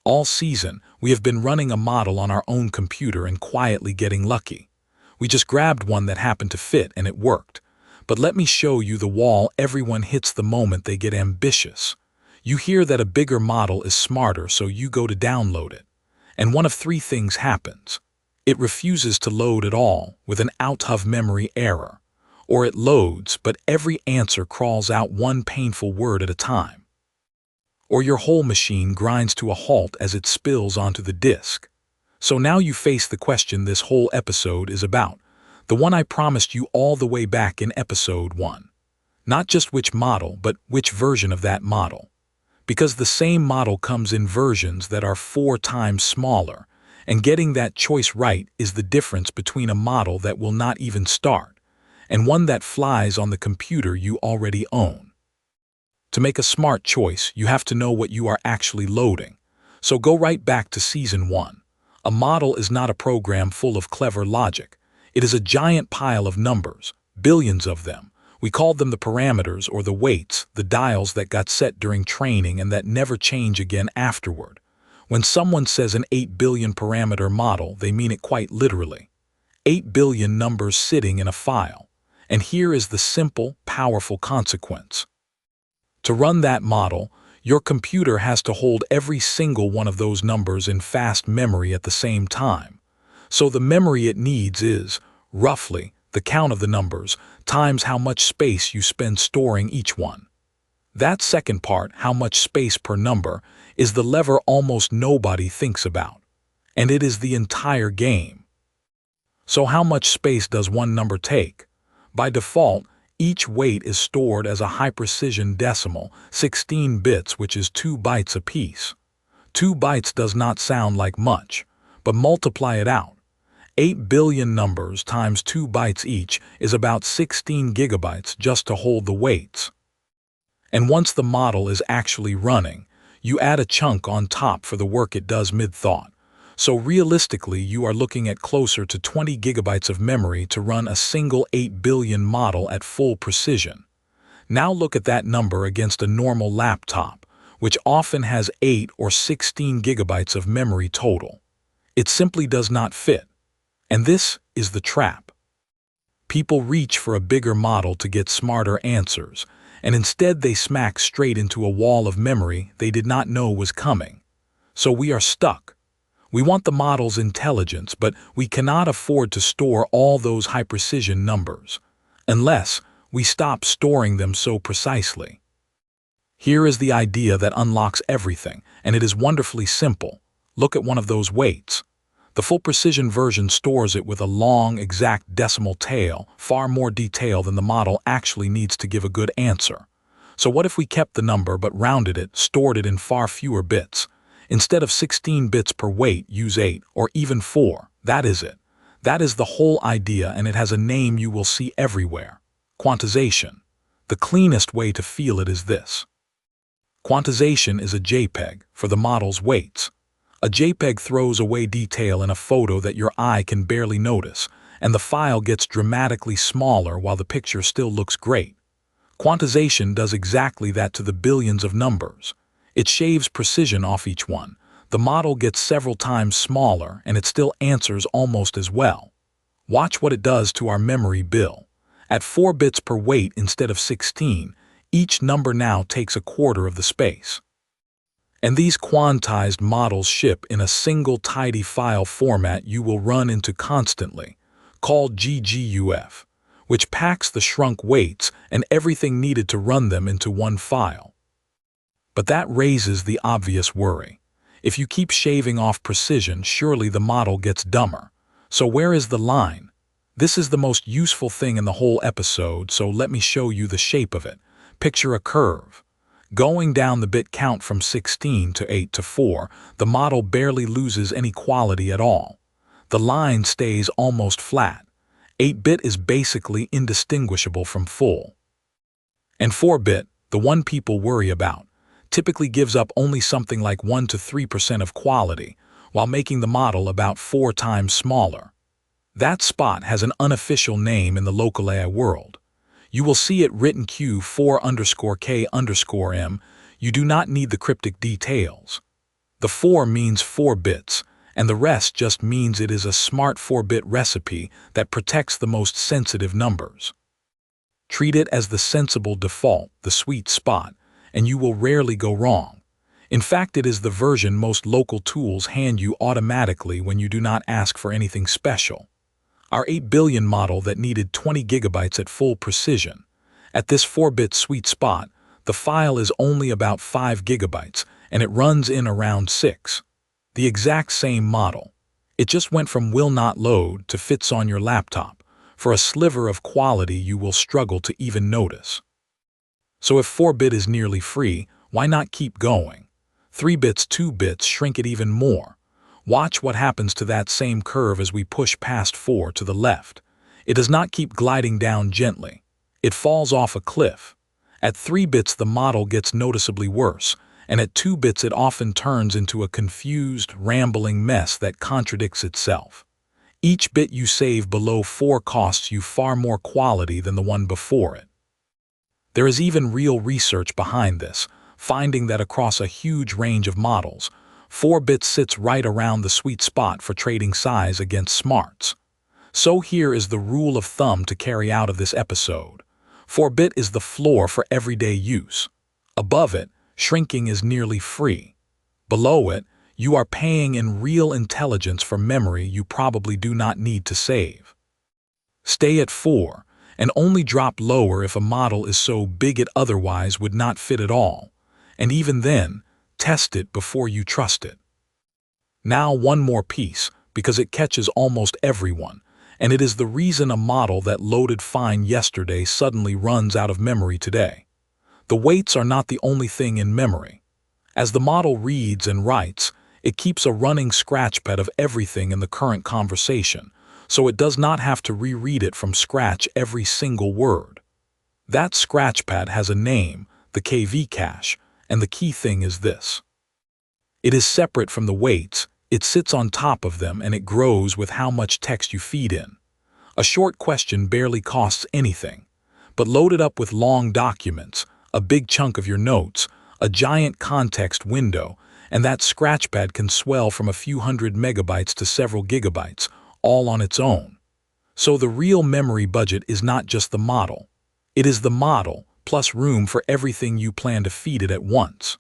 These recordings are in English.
All season, we have been running a model on our own computer and quietly getting lucky. We just grabbed one that happened to fit and it worked. But let me show you the wall everyone hits the moment they get ambitious. You hear that a bigger model is smarter, so you go to download it. And one of three things happens. It refuses to load at all, with an out-of-memory error. Or it loads, but every answer crawls out one painful word at a time. Or your whole machine grinds to a halt as it spills onto the disk. So now you face the question this whole episode is about, the one I promised you all the way back in episode 1. Not just which model, but which version of that model. Because the same model comes in versions that are 4 times smaller, and getting that choice right is the difference between a model that will not even start and one that flies on the computer you already own. To make a smart choice, you have to know what you are actually loading. So go right back to Season 1. A model is not a program full of clever logic. It is a giant pile of numbers, billions of them. We called them the parameters or the weights, the dials that got set during training and that never change again afterward. When someone says an 8 billion parameter model, they mean it quite literally. 8 billion numbers sitting in a file. And here is the simple, powerful consequence. To run that model, your computer has to hold every single one of those numbers in fast memory at the same time. So the memory it needs is, roughly, the count of the numbers times how much space you spend storing each one. That second part, how much space per number, is the lever almost nobody thinks about. And it is the entire game. So how much space does one number take? By default, each weight is stored as a high-precision decimal, 16 bits, which is 2 bytes apiece. 2 bytes does not sound like much, but multiply it out. 8 billion numbers times 2 bytes each is about 16 gigabytes just to hold the weights. And once the model is actually running, you add a chunk on top for the work it does mid-thought. So realistically, you are looking at closer to 20 gigabytes of memory to run a single 8 billion model at full precision. Now look at that number against a normal laptop, which often has 8 or 16 gigabytes of memory total. It simply does not fit. And this is the trap. People reach for a bigger model to get smarter answers, and instead they smack straight into a wall of memory they did not know was coming. So we are stuck. We want the model's intelligence, but we cannot afford to store all those high-precision numbers, unless we stop storing them so precisely. Here is the idea that unlocks everything, and it is wonderfully simple. Look at one of those weights. The full precision version stores it with a long, exact decimal tail, far more detail than the model actually needs to give a good answer. So what if we kept the number but rounded it, stored it in far fewer bits? Instead of 16 bits per weight, use 8 or even 4. That is it. That is the whole idea, and it has a name you will see everywhere. Quantization. The cleanest way to feel it is this. Quantization is a JPEG for the model's weights. A JPEG throws away detail in a photo that your eye can barely notice, and the file gets dramatically smaller while the picture still looks great. Quantization does exactly that to the billions of numbers. It shaves precision off each one. The model gets several times smaller, and it still answers almost as well. Watch what it does to our memory bill. At 4 bits per weight instead of 16, each number now takes a quarter of the space. And these quantized models ship in a single tidy file format you will run into constantly, called GGUF, which packs the shrunk weights and everything needed to run them into one file. But that raises the obvious worry. If you keep shaving off precision, surely the model gets dumber. So where is the line? This is the most useful thing in the whole episode, so let me show you the shape of it. Picture a curve. Going down the bit count from 16 to 8 to 4, the model barely loses any quality at all. The line stays almost flat. 8-bit is basically indistinguishable from full. And 4-bit, the one people worry about, typically gives up only something like 1 to 3% of quality, while making the model about 4 times smaller. That spot has an unofficial name in the local AI world. You will see it written Q4_K_M. You do not need the cryptic details. The 4 means 4 bits, and the rest just means it is a smart 4-bit recipe that protects the most sensitive numbers. Treat it as the sensible default, the sweet spot, and you will rarely go wrong. In fact, it is the version most local tools hand you automatically when you do not ask for anything special. Our 8 billion model that needed 20 gigabytes at full precision. At this 4-bit sweet spot, the file is only about 5 gigabytes, and it runs in around 6. The exact same model. It just went from will not load to fits on your laptop, for a sliver of quality you will struggle to even notice. So if 4-bit is nearly free, why not keep going? 3 bits, 2 bits, shrink it even more. Watch what happens to that same curve as we push past 4 to the left. It does not keep gliding down gently. It falls off a cliff. At 3 bits the model gets noticeably worse, and at 2 bits it often turns into a confused, rambling mess that contradicts itself. Each bit you save below 4 costs you far more quality than the one before it. There is even real research behind this, finding that across a huge range of models, 4-bit sits right around the sweet spot for trading size against smarts. So here is the rule of thumb to carry out of this episode. 4-bit is the floor for everyday use. Above it, shrinking is nearly free. Below it, you are paying in real intelligence for memory you probably do not need to save. Stay at 4, and only drop lower if a model is so big it otherwise would not fit at all. And even then, test it before you trust it. Now one more piece, because it catches almost everyone, and it is the reason a model that loaded fine yesterday suddenly runs out of memory today. The weights are not the only thing in memory. As the model reads and writes, it keeps a running scratchpad of everything in the current conversation, so it does not have to reread it from scratch every single word. That scratchpad has a name, the KV cache, and the key thing is this. It is separate from the weights, it sits on top of them, and it grows with how much text you feed in. A short question barely costs anything, but loaded up with long documents, a big chunk of your notes, a giant context window, and that scratchpad can swell from a few hundred megabytes to several gigabytes, all on its own. So the real memory budget is not just the model. It is the model, plus room for everything you plan to feed it at once.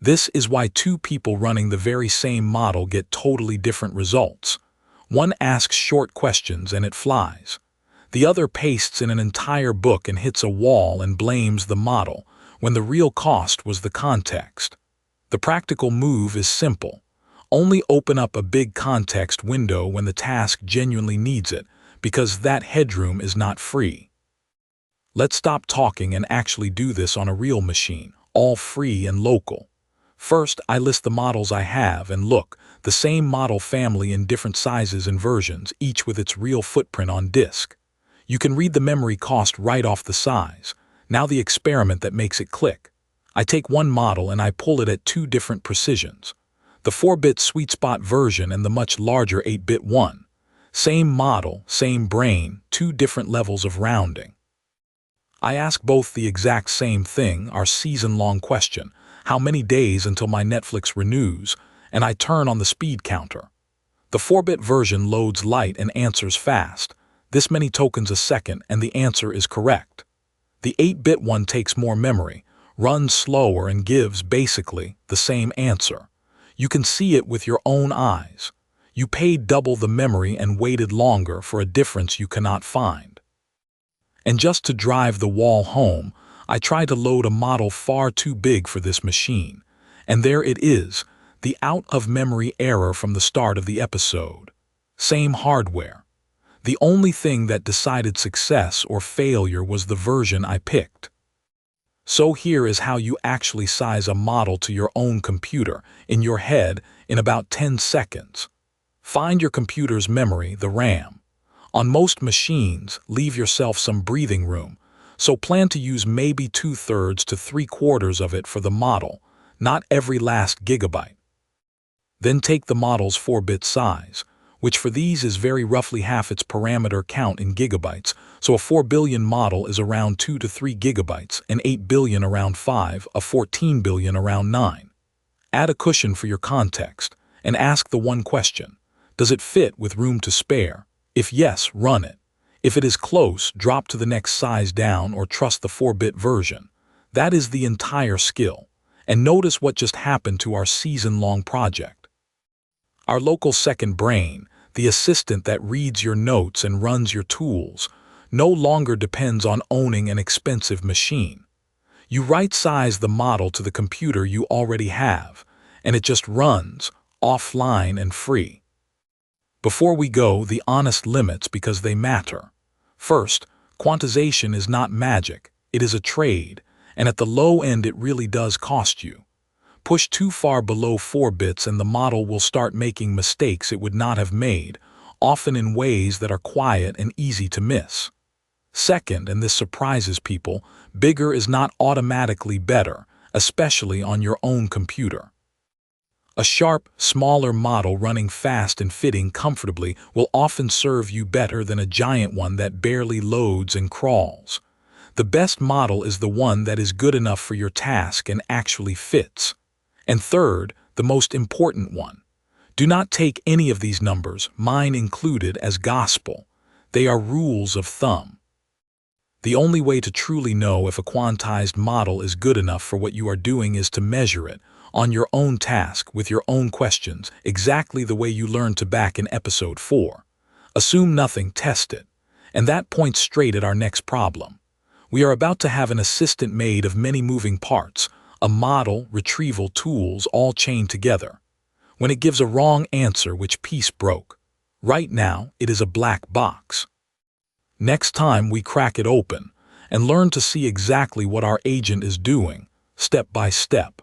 This is why 2 people running the very same model get totally different results. One asks short questions and it flies. The other pastes in an entire book and hits a wall and blames the model, when the real cost was the context. The practical move is simple. Only open up a big context window when the task genuinely needs it, because that headroom is not free. Let's stop talking and actually do this on a real machine, all free and local. First, I list the models I have, and look, the same model family in different sizes and versions, each with its real footprint on disk. You can read the memory cost right off the size. Now the experiment that makes it click. I take one model and I pull it at 2 different precisions. The 4-bit sweet spot version and the much larger 8-bit one. Same model, same brain, 2 different levels of rounding. I ask both the exact same thing, our season-long question, how many days until my Netflix renews, and I turn on the speed counter. The 4-bit version loads light and answers fast, this many tokens a second, and the answer is correct. The 8-bit one takes more memory, runs slower, and gives, basically, the same answer. You can see it with your own eyes. You paid double the memory and waited longer for a difference you cannot find. And just to drive the wall home, I try to load a model far too big for this machine. And there it is, the out-of-memory error from the start of the episode. Same hardware. The only thing that decided success or failure was the version I picked. So here is how you actually size a model to your own computer, in your head, in about 10 seconds. Find your computer's memory, the RAM. On most machines, leave yourself some breathing room, so plan to use maybe 2/3 to 3/4 of it for the model, not every last gigabyte. Then take the model's 4-bit size, which for these is very roughly half its parameter count in gigabytes, so a 4 billion model is around 2 to 3 gigabytes, an 8 billion around 5, a 14 billion around 9. Add a cushion for your context, and ask the one question: does it fit with room to spare? If yes, run it. If it is close, drop to the next size down or trust the 4-bit version. That is the entire skill. And notice what just happened to our season-long project. Our local second brain, the assistant that reads your notes and runs your tools, no longer depends on owning an expensive machine. You right-size the model to the computer you already have, and it just runs, offline and free. Before we go, the honest limits because they matter. First, quantization is not magic, it is a trade, and at the low end it really does cost you. Push too far below 4 bits and the model will start making mistakes it would not have made, often in ways that are quiet and easy to miss. Second, and this surprises people, bigger is not automatically better, especially on your own computer. A sharp, smaller model running fast and fitting comfortably will often serve you better than a giant one that barely loads and crawls. The best model is the one that is good enough for your task and actually fits. And third, the most important one. Do not take any of these numbers, mine included, as gospel. They are rules of thumb. The only way to truly know if a quantized model is good enough for what you are doing is to measure it, on your own task, with your own questions, exactly the way you learned to back in episode 4. Assume nothing, test it. And that points straight at our next problem. We are about to have an assistant made of many moving parts, a model, retrieval tools all chained together. When it gives a wrong answer, which piece broke? Right now, it is a black box. Next time we crack it open and learn to see exactly what our agent is doing, step by step.